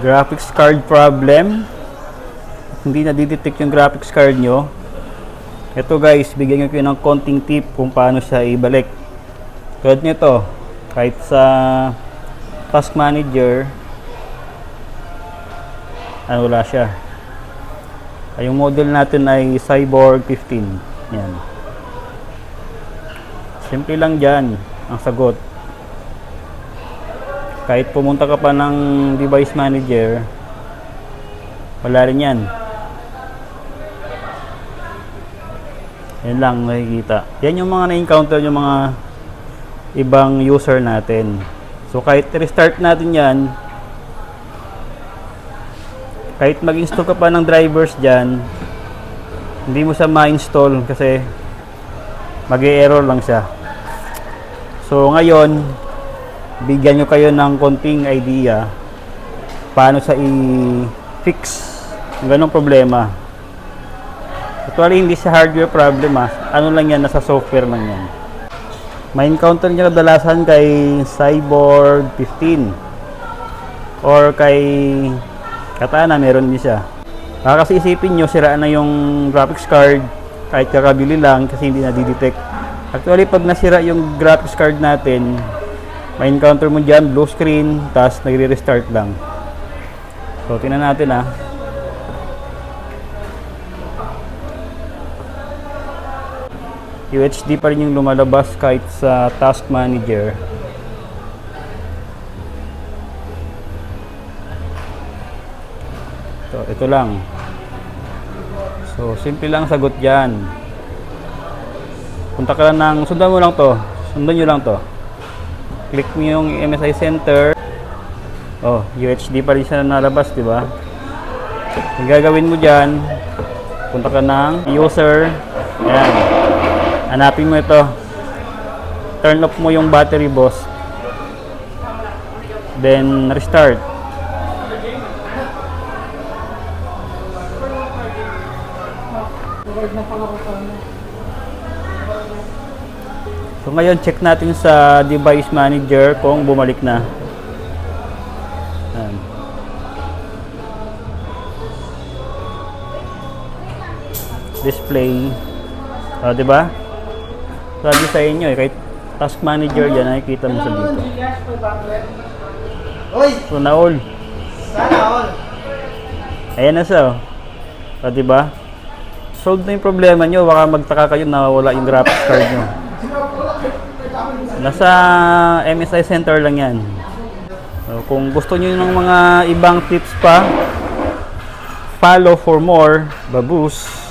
graphics card problem, hindi na-detect yung graphics card nyo, ito guys, bigyan nyo kayo ng konting tip kung paano siya ibalik. Tulad nito, kahit sa Task Manager, wala siya. Yung model natin ay Cyborg 15. Yan. Simple lang dyan ang sagot. Kahit pumunta ka pa ng Device Manager, wala rin yan. Yan lang nakikita. Yan yung mga na-encounter yung mga ibang user natin. So kahit restart natin yan, kahit mag-install ka pa ng drivers dyan, hindi mo siya ma-install kasi mag-e-error lang siya. So ngayon, bigyan nyo kayo ng konting idea paano sa i-fix yung ganong problema. Actually, hindi siya hardware problem ano lang yan, nasa software lang yan. May encounter nyo kadalasan kay Cyborg 15 or kay Katana, meron din siya. Kasi isipin nyo, siraan na yung graphics card kahit kakabili lang kasi hindi na-detect. Actually, pag nasira yung graphics card natin, may encounter mo dyan, blue screen, tapos nagre-restart lang. So, tingnan natin UHD pa rin yung lumalabas kahit sa Task Manager. So, ito lang. So, simple lang sagot dyan. Punta ka lang ng, sundan nyo lang to. Click mo yung MSI Center. UHD pa rin siya nalabas, di ba? Yung gagawin mo dyan, punta ka ng user. Ayan. Hanapin mo ito. Turn off mo yung battery, boss. Then, restart. So, ngayon, check natin sa Device Manager kung bumalik na. Ayan. Display. Diba? Sabi sa inyo kahit Task Manager yan, nakikita mo sa dito. So, na-all. Ayan na siya. Diba? Solve na yung problema nyo. Baka magtaka kayo na wala yung graphics card nyo. Nasa MSI Center lang yan. So, kung gusto nyo ng mga ibang tips pa, follow for more. Babus!